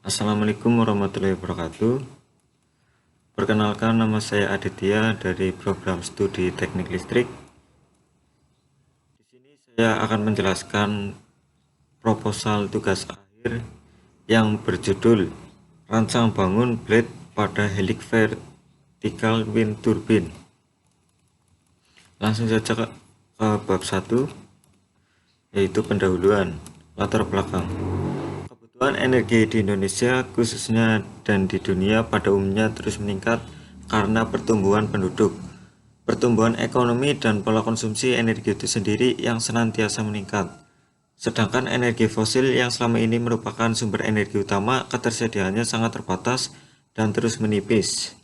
Assalamualaikum warahmatullahi wabarakatuh. Perkenalkan, nama saya Aditya dari program studi Teknik Listrik. Di sini saya akan menjelaskan proposal tugas akhir yang berjudul Rancang bangun blade pada helix vertical wind turbine. Langsung saja ke bab 1, yaitu pendahuluan. Latar belakang. Kebutuhan energi di Indonesia khususnya dan di dunia pada umumnya terus meningkat karena pertumbuhan penduduk, pertumbuhan ekonomi, dan pola konsumsi energi itu sendiri yang senantiasa meningkat. Sedangkan energi fosil yang selama ini merupakan sumber energi utama, ketersediaannya sangat terbatas dan terus menipis.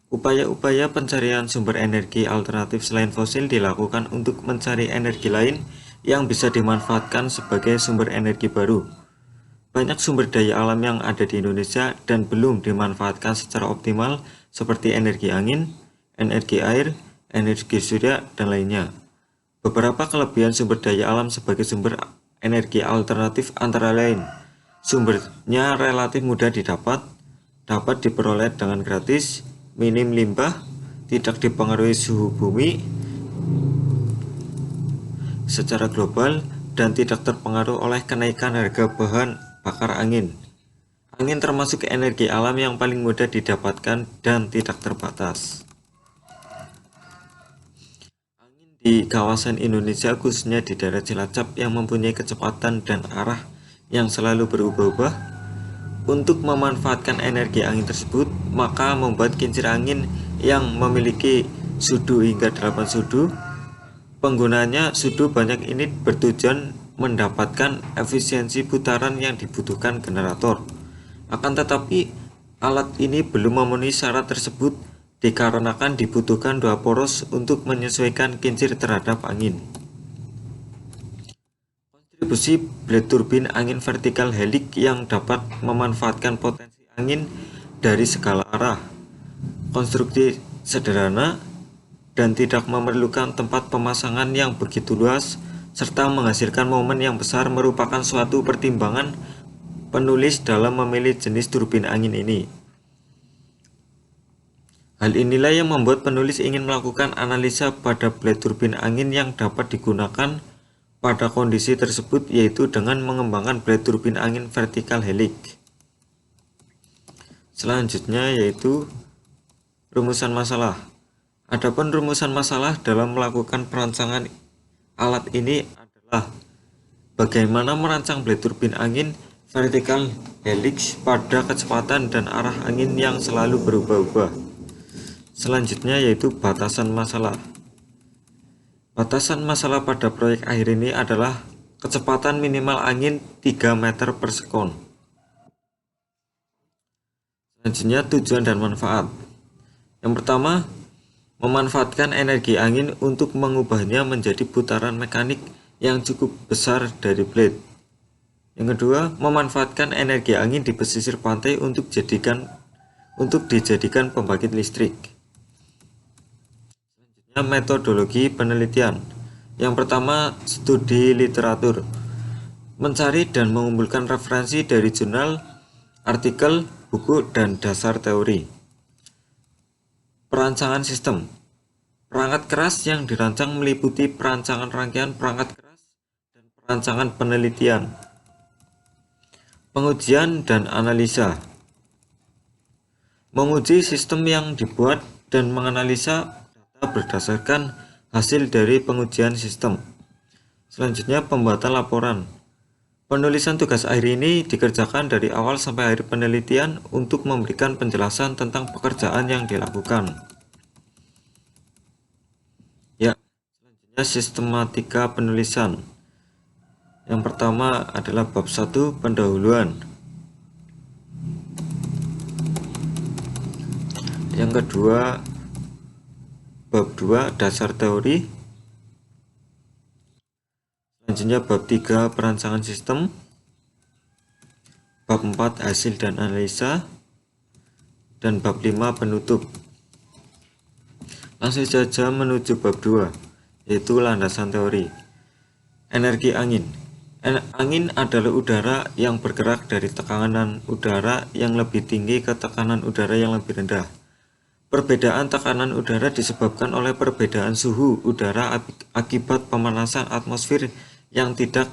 Upaya-upaya pencarian sumber energi alternatif selain fosil dilakukan untuk mencari energi lain yang bisa dimanfaatkan sebagai sumber energi baru. Banyak sumber daya alam yang ada di Indonesia dan belum dimanfaatkan secara optimal seperti energi angin, energi air, energi surya, dan lainnya. Beberapa kelebihan sumber daya alam sebagai sumber energi alternatif antara lain: sumbernya relatif mudah didapat, dapat diperoleh dengan gratis, minim limbah, tidak dipengaruhi suhu bumi secara global, dan tidak terpengaruh oleh kenaikan harga bahan bakar angin. Angin termasuk energi alam yang paling mudah didapatkan dan tidak terbatas. Angin di kawasan Indonesia, khususnya di daerah Cilacap, yang mempunyai kecepatan dan arah yang selalu berubah-ubah. Untuk memanfaatkan energi angin tersebut, maka membuat kincir angin yang memiliki sudu hingga 8 sudu. Penggunaannya sudu banyak ini bertujuan mendapatkan efisiensi putaran yang dibutuhkan generator. Akan tetapi, alat ini belum memenuhi syarat tersebut dikarenakan dibutuhkan dua poros untuk menyesuaikan kincir terhadap angin. Kontribusi blade turbin angin vertikal helix yang dapat memanfaatkan potensi angin dari segala arah. Konstruksi sederhana dan tidak memerlukan tempat pemasangan yang begitu luas, serta menghasilkan momen yang besar, merupakan suatu pertimbangan penulis dalam memilih jenis turbin angin ini. Hal inilah yang membuat penulis ingin melakukan analisa pada blade turbin angin yang dapat digunakan pada kondisi tersebut, yaitu dengan mengembangkan blade turbin angin vertikal helix. Selanjutnya yaitu rumusan masalah. Adapun rumusan masalah dalam melakukan perancangan alat ini adalah bagaimana merancang blade turbin angin vertikal helix pada kecepatan dan arah angin yang selalu berubah-ubah. Selanjutnya yaitu batasan masalah. Batasan masalah pada proyek akhir ini adalah kecepatan minimal angin 3 meter per sekon. Selanjutnya tujuan dan manfaat. Yang pertama, memanfaatkan energi angin untuk mengubahnya menjadi putaran mekanik yang cukup besar dari blade. Yang kedua, memanfaatkan energi angin di pesisir pantai untuk dijadikan pembangkit listrik. Selanjutnya, metodologi penelitian. Yang pertama, studi literatur. Mencari dan mengumpulkan referensi dari jurnal, artikel, buku, dan dasar teori. Perancangan sistem. Perangkat keras yang dirancang meliputi perancangan rangkaian perangkat keras dan perancangan penelitian. Pengujian dan analisa. Menguji sistem yang dibuat dan menganalisa data berdasarkan hasil dari pengujian sistem. Selanjutnya, pembuatan laporan. Penulisan tugas akhir ini dikerjakan dari awal sampai akhir penelitian untuk memberikan penjelasan tentang pekerjaan yang dilakukan. Ya, selanjutnya sistematika penulisan. Yang pertama adalah bab 1, pendahuluan. Yang kedua, bab 2, dasar teori. Selanjutnya bab 3, perancangan sistem. Bab 4, hasil dan analisa. Dan bab 5, penutup. Langsung saja menuju bab 2, yaitu landasan teori. Energi angin. Angin adalah udara yang bergerak dari tekanan udara yang lebih tinggi ke tekanan udara yang lebih rendah. Perbedaan tekanan udara disebabkan oleh perbedaan suhu udara akibat pemanasan atmosfer yang tidak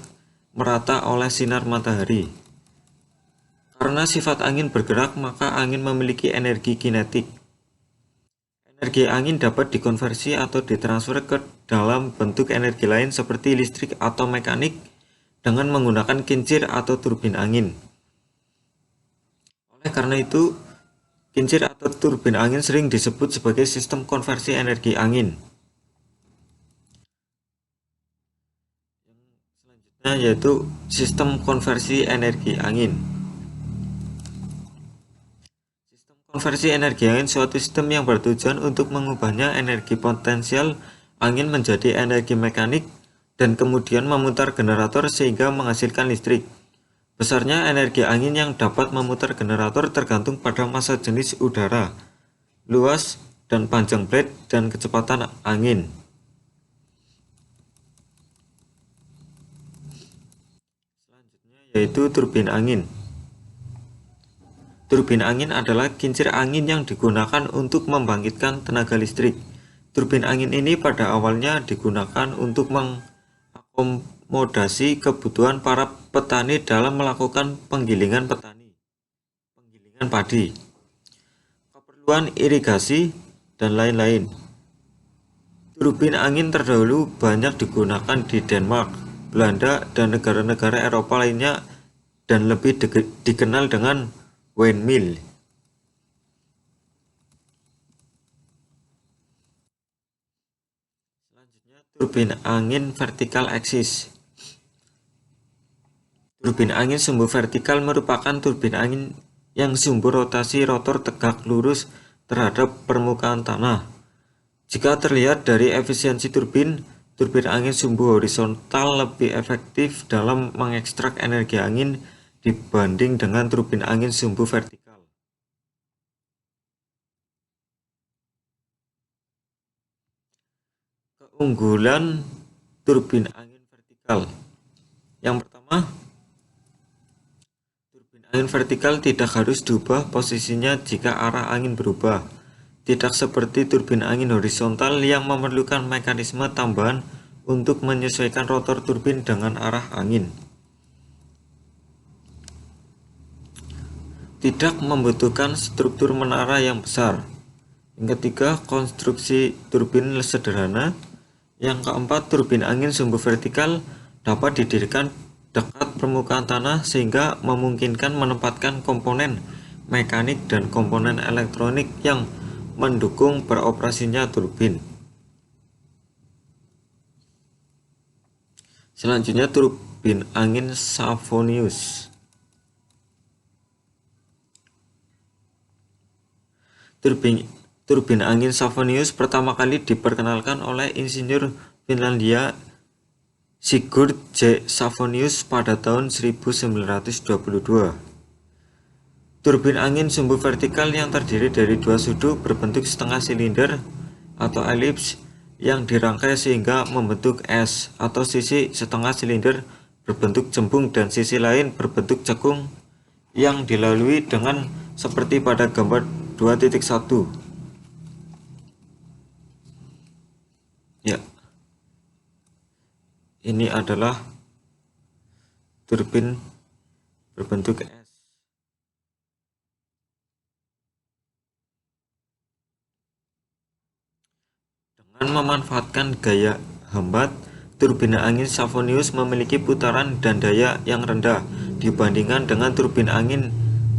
merata oleh sinar matahari. Karena sifat angin bergerak, maka angin memiliki energi kinetik. Energi angin dapat dikonversi atau ditransfer ke dalam bentuk energi lain seperti listrik atau mekanik dengan menggunakan kincir atau turbin angin. Oleh karena itu, kincir atau turbin angin sering disebut sebagai sistem konversi energi angin. Selanjutnya yaitu sistem konversi energi angin. Konversi energi angin suatu sistem yang bertujuan untuk mengubahnya energi potensial angin menjadi energi mekanik dan kemudian memutar generator sehingga menghasilkan listrik. Besarnya energi angin yang dapat memutar generator tergantung pada massa jenis udara, luas dan panjang blade, dan kecepatan angin. Selanjutnya yaitu turbin angin. Turbin angin adalah kincir angin yang digunakan untuk membangkitkan tenaga listrik. Turbin angin ini pada awalnya digunakan untuk mengakomodasi kebutuhan para petani dalam melakukan penggilingan padi, keperluan irigasi, dan lain-lain. Turbin angin terdahulu banyak digunakan di Denmark, Belanda, dan negara-negara Eropa lainnya dan lebih dikenal dengan windmill. Selanjutnya turbin angin vertical axis. Turbin angin sumbu vertikal merupakan turbin angin yang sumbu rotasi rotor tegak lurus terhadap permukaan tanah. Jika terlihat dari efisiensi turbin angin sumbu horizontal lebih efektif dalam mengekstrak energi angin dibanding dengan turbin angin sumbu vertikal. Keunggulan turbin angin vertikal. Yang pertama, turbin angin vertikal tidak harus diubah posisinya jika arah angin berubah. Tidak seperti turbin angin horizontal yang memerlukan mekanisme tambahan untuk menyesuaikan rotor turbin dengan arah angin. Tidak membutuhkan struktur menara yang besar. Yang ketiga, konstruksi turbin sederhana. Yang keempat, turbin angin sumbu vertikal dapat didirikan dekat permukaan tanah sehingga memungkinkan menempatkan komponen mekanik dan komponen elektronik yang mendukung beroperasinya turbin. Selanjutnya turbin angin Savonius. Turbin angin Savonius pertama kali diperkenalkan oleh insinyur Finlandia Sigurd J. Savonius pada tahun 1922. Turbin angin sumbu vertikal yang terdiri dari dua sudu berbentuk setengah silinder atau elips yang dirangkai sehingga membentuk S, atau sisi setengah silinder berbentuk jembung dan sisi lain berbentuk cekung yang dilalui dengan seperti pada gambar 2.1. Ya, ini adalah turbin berbentuk S. Dengan memanfaatkan gaya hambat, turbin angin Savonius memiliki putaran dan daya yang rendah dibandingkan dengan turbin angin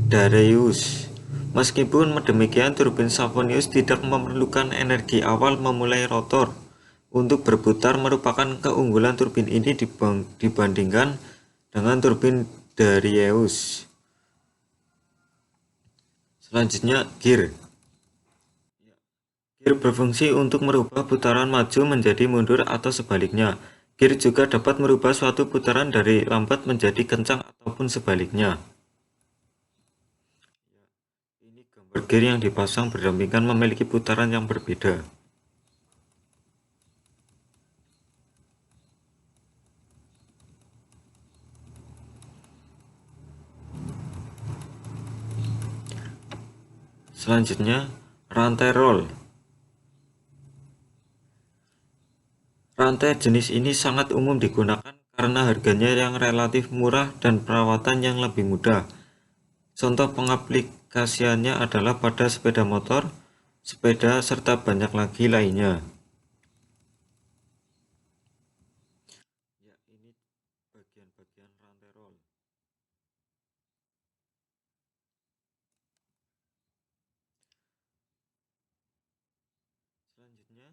Dareius. Meskipun demikian, turbin Savonius tidak memerlukan energi awal memulai rotor untuk berputar. Merupakan keunggulan turbin ini dibandingkan dengan turbin Dareius. Selanjutnya, gear. Gear berfungsi untuk merubah putaran maju menjadi mundur atau sebaliknya. Gear juga dapat merubah suatu putaran dari lambat menjadi kencang ataupun sebaliknya. Ini gambar gear yang dipasang berdampingan memiliki putaran yang berbeda. Selanjutnya, rantai roll. Rantai jenis ini sangat umum digunakan karena harganya yang relatif murah dan perawatan yang lebih mudah. Contoh pengaplikasiannya adalah pada sepeda motor, sepeda, serta banyak lagi lainnya. Ya, ini bagian-bagian rantai roll. Selanjutnya,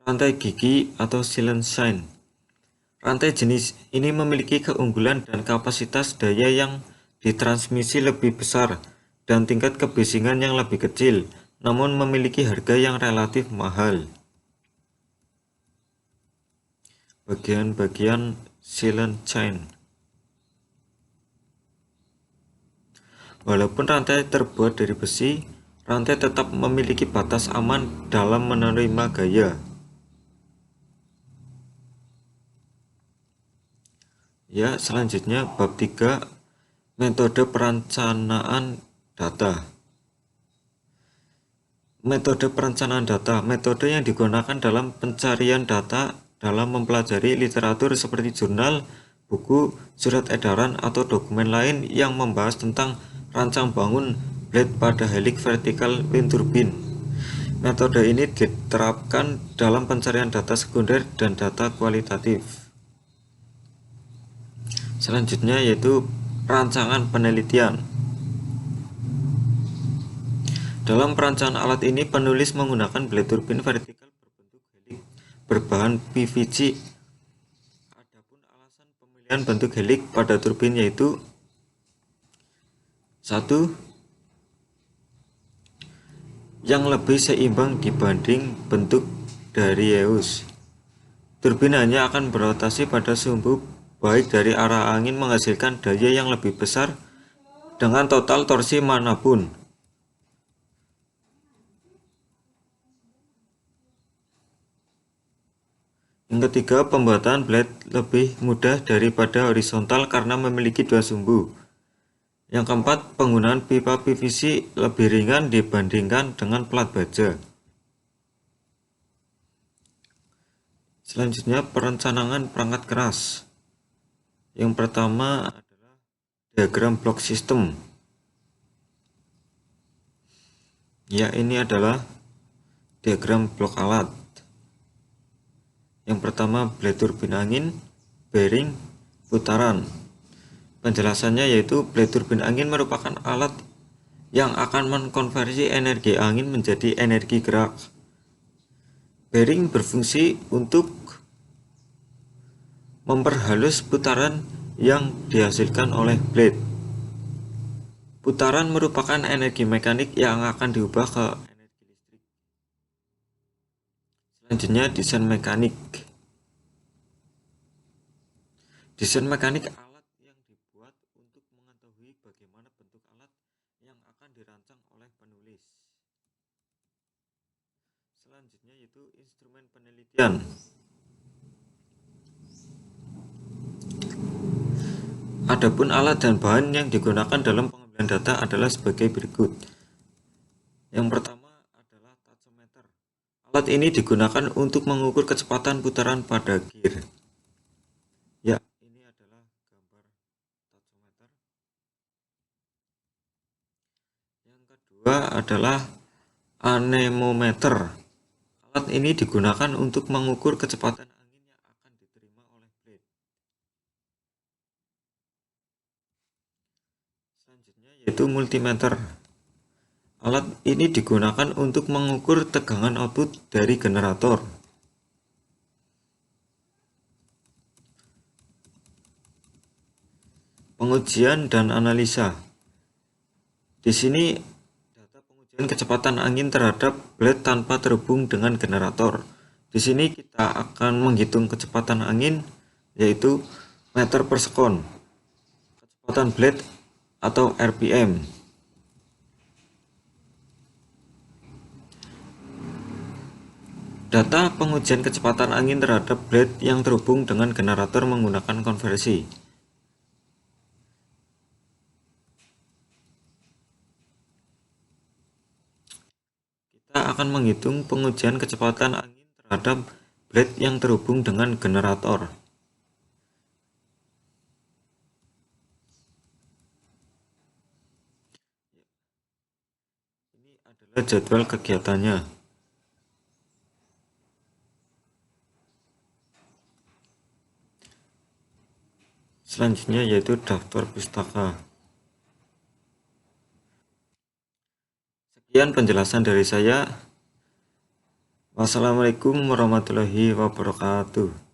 rantai gigi atau silent shine. Rantai jenis ini memiliki keunggulan dan kapasitas daya yang ditransmisi lebih besar dan tingkat kebisingan yang lebih kecil, namun memiliki harga yang relatif mahal. Bagian-bagian silent shine. Walaupun rantai terbuat dari besi, rantai tetap memiliki batas aman dalam menerima gaya. Ya, selanjutnya bab 3, metode perencanaan data. Metode perencanaan data, metode yang digunakan dalam pencarian data dalam mempelajari literatur seperti jurnal, buku, surat edaran, atau dokumen lain yang membahas tentang rancang bangun blade pada helix vertikal wind turbine. Metode ini diterapkan dalam pencarian data sekunder dan data kualitatif. Selanjutnya yaitu rancangan penelitian. Dalam perancangan alat ini, penulis menggunakan blade turbine vertikal berbentuk helix berbahan PVC. Adapun alasan pemilihan bentuk helix pada turbin yaitu 1. Yang lebih seimbang dibanding bentuk Darius. Turbin hanya akan berotasi pada sumbu baik dari arah angin menghasilkan daya yang lebih besar dengan total torsi manapun. Yang ketiga, pembuatan blade lebih mudah daripada horizontal karena memiliki dua sumbu. Yang keempat, penggunaan pipa PVC lebih ringan dibandingkan dengan plat baja. Selanjutnya, perencanaan perangkat keras. Yang pertama adalah diagram blok sistem. Ya, ini adalah diagram blok alat. Yang pertama, blade turbin angin, bearing, putaran. Penjelasannya yaitu blade turbin angin merupakan alat yang akan mengkonversi energi angin menjadi energi gerak. Bearing berfungsi untuk memperhalus putaran yang dihasilkan oleh blade. Putaran merupakan energi mekanik yang akan diubah ke energi listrik. Selanjutnya, desain mekanik. Desain mekanik alat yang dibuat untuk mengetahui bagaimana bentuk alat yang akan dirancang oleh penulis. Selanjutnya yaitu instrumen penelitian. Adapun alat dan bahan yang digunakan dalam pengambilan data adalah sebagai berikut. Yang pertama adalah tachometer. Alat ini digunakan untuk mengukur kecepatan putaran pada gear. Ya, ini adalah gambar tachometer. Yang kedua adalah anemometer. Alat ini digunakan untuk mengukur kecepatan angin yang akan diterima oleh blade. Selanjutnya yaitu multimeter. Alat ini digunakan untuk mengukur tegangan output dari generator. Pengujian dan analisa. Di sini data pengujian kecepatan angin terhadap blade tanpa terhubung dengan generator. Di sini kita akan menghitung kecepatan angin yaitu meter per sekon. Kecepatan blade atau RPM. Data pengujian kecepatan angin terhadap blade yang terhubung dengan generator menggunakan konversi. akan menghitung pengujian kecepatan angin terhadap blade yang terhubung dengan generator. Ini adalah jadwal kegiatannya. Selanjutnya yaitu daftar pustaka. Sekian penjelasan dari saya. Wassalamualaikum warahmatullahi wabarakatuh.